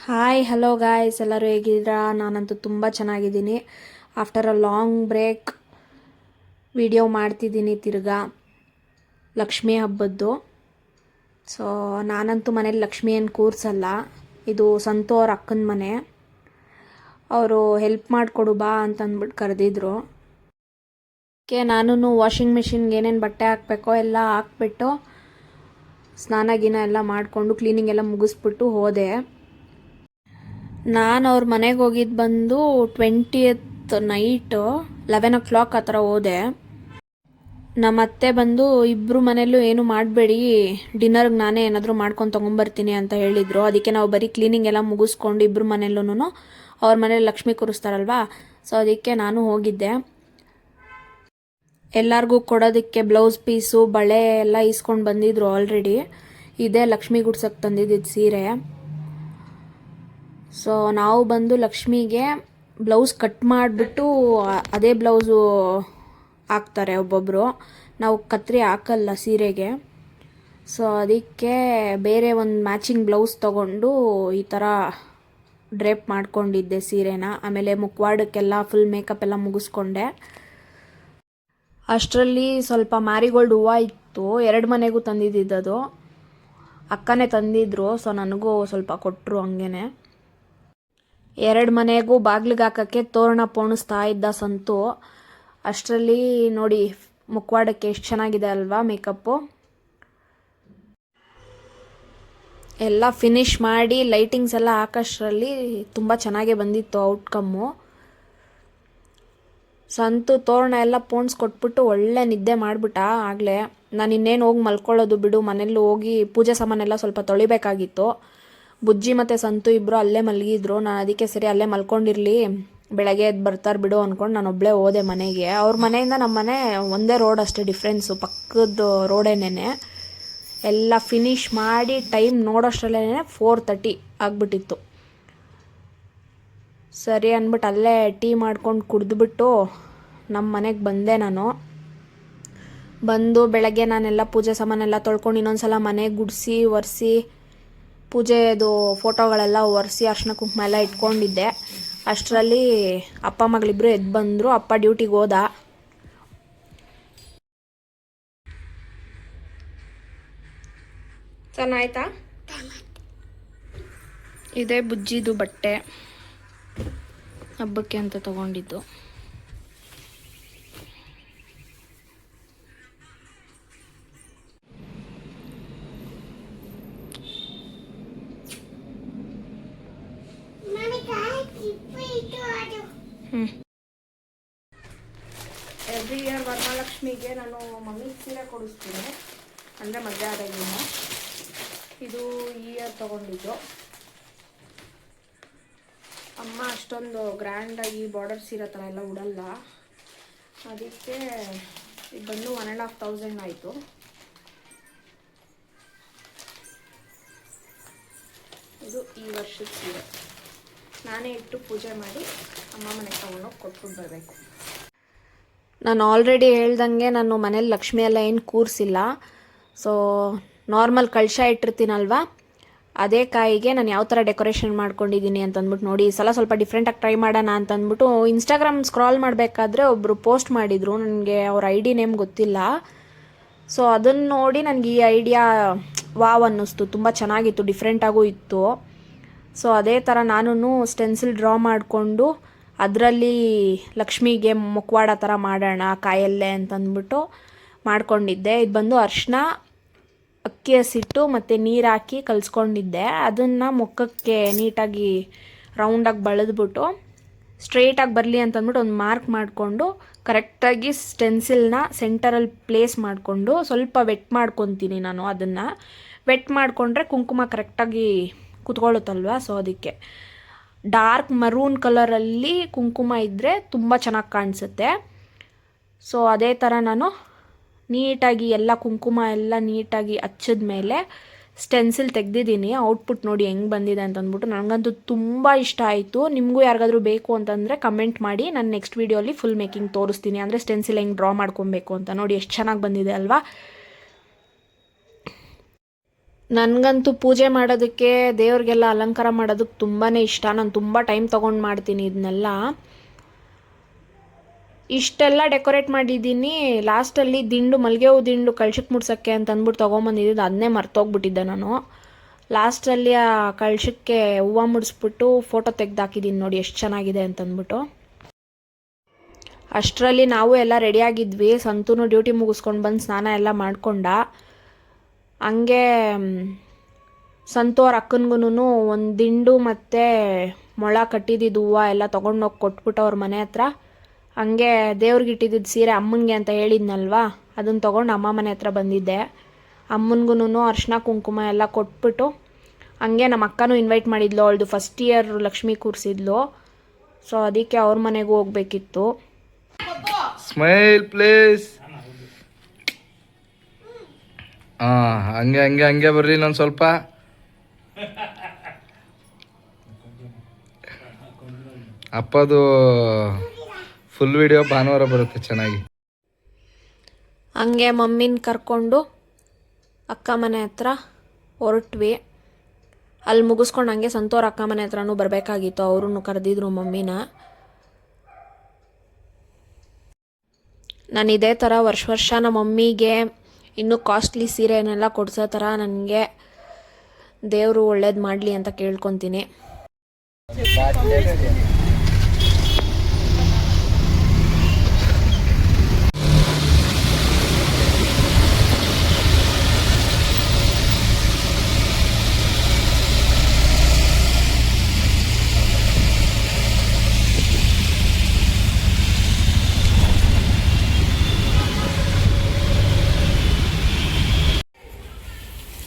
Hi hello guys, ಎಲ್ಲರೂ ಹೇಗಿದ್ದೀರಾ? ನಾನಂತೂ ತುಂಬ ಚೆನ್ನಾಗಿದ್ದೀನಿ. After a long break video ಮಾಡ್ತಿದ್ದೀನಿ ತಿರ್ಗಾ ಲಕ್ಷ್ಮೀ ಹಬ್ಬದ್ದು. ಸೊ ನಾನಂತೂ ಮನೇಲಿ ಲಕ್ಷ್ಮಿ ಏನು ಕೂರಿಸಲ್ಲ. ಇದು ಸಂತು ಅವ್ರ ಅಕ್ಕನ ಮನೆ. ಅವರು ಹೆಲ್ಪ್ ಮಾಡಿಕೊಡು ಬಾ ಅಂತ ಅಂದ್ಬಿಟ್ಟು ಕರೆದಿದ್ರು. ನಾನು ವಾಷಿಂಗ್ ಮಿಷಿನ್ಗೆ ಏನೇನು ಬಟ್ಟೆ ಹಾಕಬೇಕೋ ಎಲ್ಲ ಹಾಕ್ಬಿಟ್ಟು ಸ್ನಾನ ಗಿನ ಎಲ್ಲ ಮಾಡಿಕೊಂಡು ಕ್ಲೀನಿಂಗ್ ಎಲ್ಲ ಮುಗಿಸ್ಬಿಟ್ಟು ಹೋದೆ. ನಾನು ಅವ್ರ ಮನೆಗೆ ಹೋಗಿದ್ದು ಬಂದು 20th ನೈಟು 11 o'clock ಆ ಥರ ಹೋದೆ. ನಮ್ಮ ಅತ್ತೆ ಬಂದು ಇಬ್ಬರು ಮನೆಯಲ್ಲೂ ಏನು ಮಾಡಬೇಡಿ, ಡಿನ್ನರ್ಗೆ ನಾನೇ ಏನಾದರೂ ಮಾಡ್ಕೊಂಡು ತೊಗೊಂಬರ್ತೀನಿ ಅಂತ ಹೇಳಿದರು. ಅದಕ್ಕೆ ನಾವು ಬರೀ ಕ್ಲೀನಿಂಗ್ ಎಲ್ಲ ಮುಗಿಸ್ಕೊಂಡು ಇಬ್ಬರು ಮನೆಯಲ್ಲೂ ಅವ್ರ ಮನೇಲಿ ಲಕ್ಷ್ಮಿ ಕೂರಿಸ್ತಾರಲ್ವಾ, ಸೊ ಅದಕ್ಕೆ ನಾನು ಹೋಗಿದ್ದೆ. ಎಲ್ಲರಿಗೂ ಕೊಡೋದಕ್ಕೆ ಬ್ಲೌಸ್ ಪೀಸು ಬಳೆ ಎಲ್ಲ ಇಸ್ಕೊಂಡು ಬಂದಿದ್ರು ಆಲ್ರೆಡಿ. ಇದೇ ಲಕ್ಷ್ಮಿ ಗುಡ್ಸಕ್ಕೆ ತಂದಿದ್ದು ಸೀರೆ. ಸೊ ನಾವು ಬಂದು ಲಕ್ಷ್ಮಿಗೆ ಬ್ಲೌಸ್ ಕಟ್ ಮಾಡಿಬಿಟ್ಟು ಅದೇ ಬ್ಲೌಸು ಹಾಕ್ತಾರೆ ಒಬ್ಬೊಬ್ಬರು. ನಾವು ಕತ್ರಿ ಹಾಕಲ್ಲ ಸೀರೆಗೆ. ಸೊ ಅದಕ್ಕೆ ಬೇರೆ ಒಂದು ಮ್ಯಾಚಿಂಗ್ ಬ್ಲೌಸ್ ತೊಗೊಂಡು ಈ ಥರ ಡ್ರೇಪ್ ಮಾಡ್ಕೊಂಡಿದ್ದೆ ಸೀರೆನ. ಆಮೇಲೆ ಮುಖವಾಡಕ್ಕೆಲ್ಲ ಫುಲ್ ಮೇಕಪ್ ಎಲ್ಲ ಮುಗಿಸ್ಕೊಂಡೆ. ಅಷ್ಟರಲ್ಲಿ ಸ್ವಲ್ಪ ಮ್ಯಾರಿಗೋಲ್ಡ್ ಹೂವು ಇತ್ತು, 2 ಮನೆಗೂ ತಂದಿದ್ದದು. ಅಕ್ಕನೇ ತಂದಿದ್ರು, ಸೊ ನನಗೂ ಸ್ವಲ್ಪ ಕೊಟ್ಟರು. ಹಂಗೇನೆ 2 ಮನೆಗೂ ಬಾಗ್ಲಿಗೆ ಹಾಕೋಕ್ಕೆ ತೋರಣ ಪೋಣಿಸ್ತಾ ಇದ್ದ ಸಂತು. ಅಷ್ಟರಲ್ಲಿ ನೋಡಿ ಮುಖವಾಡಕ್ಕೆ ಎಷ್ಟು ಚೆನ್ನಾಗಿದೆ ಅಲ್ವಾ ಮೇಕಪ್ಪು. ಎಲ್ಲ ಫಿನಿಶ್ ಮಾಡಿ ಲೈಟಿಂಗ್ಸ್ ಎಲ್ಲ ಹಾಕೋಷ್ಟರಲ್ಲಿ ತುಂಬ ಚೆನ್ನಾಗೇ ಬಂದಿತ್ತು ಔಟ್ಕಮ್ಮು. ಸಂತು ತೋರಣ ಎಲ್ಲ ಪೋಣಿಸ್ಕೊಟ್ಬಿಟ್ಟು ಒಳ್ಳೆ ನಿದ್ದೆ ಮಾಡಿಬಿಟ್ಟ. ಆಗಲೇ ನಾನು ಇನ್ನೇನು ಹೋಗಿ ಮಲ್ಕೊಳ್ಳೋದು ಬಿಡು, ಮನೇಲಿ ಹೋಗಿ ಪೂಜೆ ಸಾಮಾನೆಲ್ಲ ಸ್ವಲ್ಪ ತೊಳಿಬೇಕಾಗಿತ್ತು. ಬುಜ್ಜಿ ಮತ್ತು ಸಂತು ಇಬ್ಬರು ಅಲ್ಲೇ ಮಲಗಿದ್ರು. ನಾನು ಅದಕ್ಕೆ ಸರಿ ಅಲ್ಲೇ ಮಲ್ಕೊಂಡಿರಲಿ, ಬೆಳಗ್ಗೆ ಎದ್ದು ಬರ್ತಾರೆ ಬಿಡು ಅಂದ್ಕೊಂಡು ನಾನು ಒಬ್ಬಳೇ ಹೋದೆ ಮನೆಗೆ. ಅವ್ರ ಮನೆಯಿಂದ ನಮ್ಮ ಮನೆ ಒಂದೇ ರೋಡ್ ಅಷ್ಟೇ ಡಿಫ್ರೆನ್ಸು, ಪಕ್ಕದ ರೋಡೇನೆ. ಎಲ್ಲ ಫಿನಿಶ್ ಮಾಡಿ ಟೈಮ್ ನೋಡೋಷ್ಟರಲ್ಲೇ 4:30 ಆಗಿಬಿಟ್ಟಿತ್ತು. ಸರಿ ಅಂದ್ಬಿಟ್ಟು ಅಲ್ಲೇ ಟೀ ಮಾಡ್ಕೊಂಡು ಕುಡಿದ್ಬಿಟ್ಟು ನಮ್ಮ ಮನೆಗೆ ಬಂದೆ. ನಾನು ಬಂದು ಬೆಳಗ್ಗೆ ನಾನೆಲ್ಲ ಪೂಜೆ ಸಾಮಾನೆಲ್ಲ ತೊಳ್ಕೊಂಡು ಇನ್ನೊಂದು ಸಲ ಮನೆಗೆ ಗುಡಿಸಿ ಒರೆಸಿ ಪೂಜೆದು ಫೋಟೋಗಳೆಲ್ಲ ಒರೆಸಿ ಅರ್ಶಿನ ಕುಂಕುಮ ಎಲ್ಲ ಇಟ್ಕೊಂಡಿದ್ದೆ. ಅಷ್ಟರಲ್ಲಿ ಅಪ್ಪ ಮಗಳಿಬ್ಬರು ಎದ್ದು ಬಂದರು. ಅಪ್ಪ ಡ್ಯೂಟಿಗೆ ಹೋದ. ಚೆನ್ನಾಯ್ತಾ? ಇದೇ ಬುಜ್ಜಿದು ಬಟ್ಟೆ, ಹಬ್ಬಕ್ಕೆ ಅಂತ ತಗೊಂಡಿದ್ದು. ಎವ್ರಿ ಇಯರ್ ವರಮಹಾಲಕ್ಷ್ಮಿಗೆ ನಾನು ಮಮ್ಮಿಗೆ ಸೀರೆ ಕೊಡಿಸ್ತೀನಿ, ಅಂದರೆ ಮದುವೆ ಆದಾಗಿನ. ಇದು ಈ ಇಯರ್ ತೊಗೊಂಡಿದ್ದು. ಅಮ್ಮ ಅಷ್ಟೊಂದು ಗ್ರ್ಯಾಂಡಾಗಿ ಬಾರ್ಡರ್ ಸೀರೆ ಥರ ಎಲ್ಲ ಉಡಲ್ಲ, ಅದಕ್ಕೆ ಇದು ಬಂದು 1,500 ಆಯಿತು. ಇದು ಈ ವರ್ಷದ ಸೀರೆ. ನಾನೇ ಇಟ್ಟು ಪೂಜೆ ಮಾಡಿ ಅಮ್ಮ ಮನೆಗೆ ತೊಗೊಂಡೋಗಿ ಕೊಟ್ಬಿಟ್ಟು ಬರಬೇಕು. ನಾನು ಆಲ್ರೆಡಿ ಹೇಳ್ದಂಗೆ ನಾನು ಮನೇಲಿ ಲಕ್ಷ್ಮಿ ಎಲ್ಲ ಏನು ಕೂರಿಸಿಲ್ಲ. ಸೊ ನಾರ್ಮಲ್ ಕಳಶ ಇಟ್ಟಿರ್ತೀನಲ್ವ, ಅದೇ ಕಾಯಿಗೆ ನಾನು ಯಾವ ಥರ ಡೆಕೋರೇಷನ್ ಮಾಡ್ಕೊಂಡಿದ್ದೀನಿ ಅಂತಂದ್ಬಿಟ್ಟು ನೋಡಿ. ಈ ಸಲ ಸ್ವಲ್ಪ ಡಿಫ್ರೆಂಟಾಗಿ ಟ್ರೈ ಮಾಡೋಣ ಅಂತಂದ್ಬಿಟ್ಟು ಇನ್ಸ್ಟಾಗ್ರಾಮ್ ಸ್ಕ್ರಾಲ್ ಮಾಡಬೇಕಾದ್ರೆ ಒಬ್ಬರು ಪೋಸ್ಟ್ ಮಾಡಿದರು, ನನಗೆ ಅವ್ರ ID ನೇಮ್ ಗೊತ್ತಿಲ್ಲ. ಸೊ ಅದನ್ನು ನೋಡಿ ನನಗೆ ಈ ಐಡಿಯಾ ವಾವ್ ಅನ್ನಿಸ್ತು, ತುಂಬ ಚೆನ್ನಾಗಿತ್ತು, ಡಿಫ್ರೆಂಟಾಗೂ ಇತ್ತು. ಸೊ ಅದೇ ಥರ ನಾನು ಸ್ಟೆನ್ಸಿಲ್ ಡ್ರಾ ಮಾಡಿಕೊಂಡು ಅದರಲ್ಲಿ ಲಕ್ಷ್ಮಿಗೆ ಮುಖವಾಡ ಥರ ಮಾಡೋಣ ಕಾಯಲ್ಲೇ ಅಂತಂದ್ಬಿಟ್ಟು ಮಾಡ್ಕೊಂಡಿದ್ದೆ. ಇದು ಬಂದು ಅರಿಶಿನ, ಅಕ್ಕಿ ಹಸಿಟ್ಟು ಮತ್ತು ನೀರು ಹಾಕಿ ಕಲಿಸ್ಕೊಂಡಿದ್ದೆ. ಅದನ್ನು ಮುಖಕ್ಕೆ ನೀಟಾಗಿ ರೌಂಡಾಗಿ ಬಳೆದ್ಬಿಟ್ಟು ಸ್ಟ್ರೈಟಾಗಿ ಬರಲಿ ಅಂತಂದ್ಬಿಟ್ಟು ಒಂದು ಮಾರ್ಕ್ ಮಾಡಿಕೊಂಡು ಕರೆಕ್ಟಾಗಿ ಸ್ಟೆನ್ಸಿಲ್ನ ಸೆಂಟರಲ್ಲಿ ಪ್ಲೇಸ್ ಮಾಡಿಕೊಂಡು ಸ್ವಲ್ಪ ವೆಟ್ ಮಾಡ್ಕೊತೀನಿ ನಾನು. ಅದನ್ನು ವೆಟ್ ಮಾಡಿಕೊಂಡ್ರೆ ಕುಂಕುಮ ಕರೆಕ್ಟಾಗಿ ಕುತ್ಕೊಳ್ಳುತ್ತಲ್ವ. ಸೊ ಅದಕ್ಕೆ ಡಾರ್ಕ್ ಮರೂನ್ ಕಲರಲ್ಲಿ ಕುಂಕುಮ ಇದ್ದರೆ ತುಂಬ ಚೆನ್ನಾಗಿ ಕಾಣಿಸುತ್ತೆ. ಸೊ ಅದೇ ಥರ ನಾನು ನೀಟಾಗಿ ಎಲ್ಲ ಕುಂಕುಮ ಎಲ್ಲ ನೀಟಾಗಿ ಹಚ್ಚಿದ ಮೇಲೆ ಸ್ಟೆನ್ಸಿಲ್ ತೆಗೆದಿದ್ದೀನಿ. ಔಟ್ಪುಟ್ ನೋಡಿ ಹೆಂಗೆ ಬಂದಿದೆ ಅಂತಂದ್ಬಿಟ್ಟು ನನಗಂತೂ ತುಂಬ ಇಷ್ಟ ಆಯಿತು. ನಿಮಗೂ ಯಾರಿಗಾದ್ರೂ ಬೇಕು ಅಂತಂದರೆ ಕಮೆಂಟ್ ಮಾಡಿ, ನಾನು ನೆಕ್ಸ್ಟ್ ವೀಡಿಯೋಲಿ ಫುಲ್ ಮೇಕಿಂಗ್ ತೋರಿಸ್ತೀನಿ, ಅಂದರೆ ಸ್ಟೆನ್ಸಿಲ್ ಹೆಂಗೆ ಡ್ರಾ ಮಾಡ್ಕೊಬೇಕು ಅಂತ. ನೋಡಿ ಎಷ್ಟು ಚೆನ್ನಾಗಿ ಬಂದಿದೆ ಅಲ್ವಾ. ನನಗಂತೂ ಪೂಜೆ ಮಾಡೋದಕ್ಕೆ ದೇವ್ರಿಗೆಲ್ಲ ಅಲಂಕಾರ ಮಾಡೋದಕ್ಕೆ ತುಂಬಾ ಇಷ್ಟ. ನಾನು ತುಂಬ ಟೈಮ್ ತೊಗೊಂಡು ಮಾಡ್ತೀನಿ ಇದನ್ನೆಲ್ಲ. ಇಷ್ಟೆಲ್ಲ ಡೆಕೋರೇಟ್ ಮಾಡಿದ್ದೀನಿ. ಲಾಸ್ಟಲ್ಲಿ ಮಲ್ಲಿಗೆ ಹೂ ದಿಂಡು ಕಳ್ಶಕ್ಕೆ ಮುಡ್ಸೋಕ್ಕೆ ಅಂತ ಅಂದ್ಬಿಟ್ಟು ತೊಗೊಂಬಂದಿದ್ದು, ಅದನ್ನೇ ಮರ್ತೋಗ್ಬಿಟ್ಟಿದ್ದೆ ನಾನು. ಲಾಸ್ಟಲ್ಲಿ ಆ ಕಳ್ಶಕ್ಕೆ ಹೂವು ಮುಡಿಸ್ಬಿಟ್ಟು ಫೋಟೋ ತೆಗ್ದಾಕಿದ್ದೀನಿ ನೋಡಿ ಎಷ್ಟು ಚೆನ್ನಾಗಿದೆ ಅಂತಂದ್ಬಿಟ್ಟು. ಅಷ್ಟರಲ್ಲಿ ನಾವು ಎಲ್ಲ ರೆಡಿಯಾಗಿದ್ವಿ. ಸಂತೂನು ಡ್ಯೂಟಿ ಮುಗಿಸ್ಕೊಂಡು ಬಂದು ಸ್ನಾನ ಎಲ್ಲ ಮಾಡ್ಕೊಂಡ. ಹಂಗೆ ಸಂತು ಅವ್ರ ಅಕ್ಕನಿಗೂ ಒಂದು ದಿಂಡು ಮತ್ತು ಮೊಳ ಕಟ್ಟಿದ್ದು ಹೂವು ಎಲ್ಲ ತೊಗೊಂಡೋಗಿ ಕೊಟ್ಬಿಟ್ಟು ಅವ್ರ ಮನೆ ಹತ್ರ. ಹಂಗೆ ದೇವ್ರಿಗೆ ಇಟ್ಟಿದ್ದು ಸೀರೆ ಅಮ್ಮನಿಗೆ ಅಂತ ಹೇಳಿದ್ನಲ್ವಾ, ಅದನ್ನು ತೊಗೊಂಡು ಅಮ್ಮ ಮನೆ ಹತ್ರ ಬಂದಿದ್ದೆ. ಅಮ್ಮನಿಗೂ ಅರ್ಶಿನ ಕುಂಕುಮ ಎಲ್ಲ ಕೊಟ್ಬಿಟ್ಟು ಹಂಗೆ ನಮ್ಮ ಅಕ್ಕನೂ ಇನ್ವೈಟ್ ಮಾಡಿದ್ಲು. ಅವಳದು ಫಸ್ಟ್ ಇಯರ್ ಲಕ್ಷ್ಮಿ ಕೂರಿಸಿದ್ಲು. ಸೊ ಅದಕ್ಕೆ ಅವ್ರ ಮನೆಗೂ ಹೋಗ್ಬೇಕಿತ್ತು. Smile please. ಹಂಗೆ ಹಂಗೆ ಹಂಗೆ ಬರ್ರಿ ಇನ್ನೊಂದು ಸ್ವಲ್ಪ. ಅಪ್ಪದು ಫುಲ್ ವಿಡಿಯೋ ಭಾನುವಾರ ಬರುತ್ತೆ ಚೆನ್ನಾಗಿ. ಹಂಗೆ ಮಮ್ಮಿನ ಕರ್ಕೊಂಡು ಅಕ್ಕ ಮನೆ ಹತ್ರ ಹೊರಟ್ವಿ. ಅಲ್ಲಿ ಮುಗಿಸ್ಕೊಂಡು ಹಂಗೆ ಸಂತೋರ್ ಅಕ್ಕ ಮನೆ ಹತ್ರನೂ ಬರಬೇಕಾಗಿತ್ತು. ಅವ್ರೂ ಕರೆದಿದ್ರು ಮಮ್ಮಿನ. ನಾನು ಇದೇ ಥರ ವರ್ಷ ನಮ್ಮ ಮಮ್ಮಿಗೆ ಇನ್ನೂ ಕಾಸ್ಟ್ಲಿ ಸೀರೆನೆಲ್ಲ ಕೊಡಿಸೋ ಥರ ನನಗೆ ದೇವರು ಒಳ್ಳೇದು ಮಾಡಲಿ ಅಂತ ಕೇಳ್ಕೊತೀನಿ.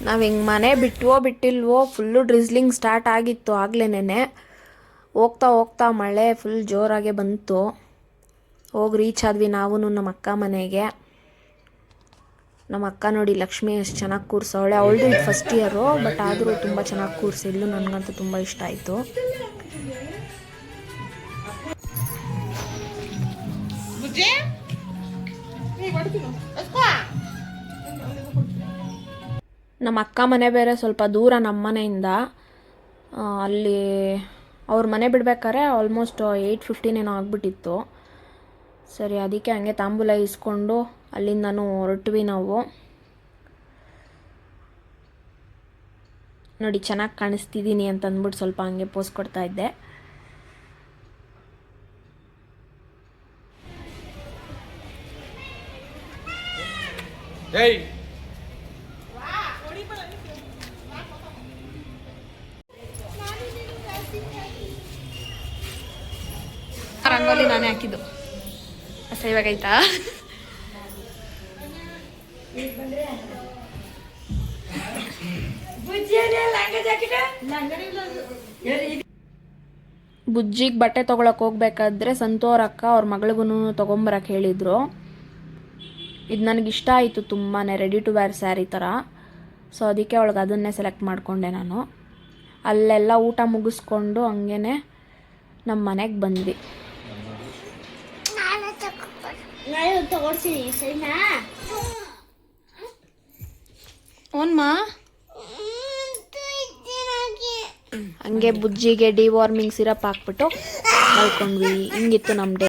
ನಾವು ಹಿಂಗೆ ಮನೆ ಬಿಟ್ಟಿಲ್ವೋ ಫುಲ್ಲು ಡ್ರಿಸ್ಲಿಂಗ್ ಸ್ಟಾರ್ಟ್ ಆಗಿತ್ತು ಆಗ್ಲೇನೆ. ಹೋಗ್ತಾ ಹೋಗ್ತಾ ಮಳೆ ಫುಲ್ ಜೋರಾಗೆ ಬಂತು. ಹೋಗಿ ರೀಚ್ ಆದ್ವಿ ನಾವು ನಮ್ಮ ಅಕ್ಕ ಮನೆಗೆ. ನಮ್ಮ ಅಕ್ಕ ನೋಡಿ ಲಕ್ಷ್ಮಿ ಎಷ್ಟು ಚೆನ್ನಾಗಿ ಕೂರಿಸವಳೆ. ಅವಳದು ಇದು ಫಸ್ಟ್ ಇಯರು, ಬಟ್ ಆದರೂ ತುಂಬ ಚೆನ್ನಾಗಿ ಕೂರಿಸಿದ್ಲು. ನನಗಂತೂ ತುಂಬ ಇಷ್ಟ ಆಯಿತು. ನಮ್ಮ ಅಕ್ಕ ಮನೆ ಬೇರೆ ಸ್ವಲ್ಪ ದೂರ ನಮ್ಮ ಮನೆಯಿಂದ. ಅಲ್ಲಿ ಅವ್ರ ಮನೆ ಬಿಡ್ಬೇಕಾದ್ರೆ ಆಲ್ಮೋಸ್ಟ್ 8:15 ಏನೋ ಆಗಿಬಿಟ್ಟಿತ್ತು. ಸರಿ ಅದಕ್ಕೆ ಹಂಗೆ ತಾಂಬೂಲ ಇಸ್ಕೊಂಡು ಅಲ್ಲಿಂದನೂ ಹೊರಟ್ವಿ ನಾವು. ನೋಡಿ ಚೆನ್ನಾಗಿ ಕಾಣಿಸ್ತಿದ್ದೀನಿ ಅಂತ ಅಂದ್ಬಿಟ್ಟು ಸ್ವಲ್ಪ ಹಂಗೆ ಪೋಸ್ ಕೊಡ್ತಾ ಇದ್ದೆ. ರಂಗೋಲಿ ನಾನೇ ಹಾಕಿದ್ದು. ಅಸಹ್ಯವಾಗೈತಾ? ಬುಜ್ಜಿಗೆ ಬಟ್ಟೆ ತೊಗೊಳಕ್ಕೆ ಹೋಗ್ಬೇಕಾದ್ರೆ ಸಂತೋರ್ ಅಕ್ಕ ಅವ್ರ ಮಗಳಿಗೂ ತೊಗೊಂಬರಕ್ಕೆ ಹೇಳಿದರು. ಇದು ನನಗಿಷ್ಟ ಆಯಿತು ತುಂಬಾ, ರೆಡಿ ಟು ವೇರ್ ಸ್ಯಾರಿ ಥರ. ಸೊ ಅದಕ್ಕೆ ಅವಳಿಗೆ ಅದನ್ನೇ ಸೆಲೆಕ್ಟ್ ಮಾಡಿಕೊಂಡೆ ನಾನು. ಅಲ್ಲೆಲ್ಲ ಊಟ ಮುಗಿಸ್ಕೊಂಡು ಹಂಗೇ ನಮ್ಮ ಮನೆಗೆ ಬಂದ್ವಿ. ಹಂಗೆ ಬುಜ್ಜಿಗೆ ಡಿವಾರ್ಮಿಂಗ್ ಸಿರಪ್ ಹಾಕ್ಬಿಟ್ಟು ಮಲ್ಕೊಂಡ್ವಿ. ಹಿಂಗಿತ್ತು ನಮ್ಮ ಡೇ.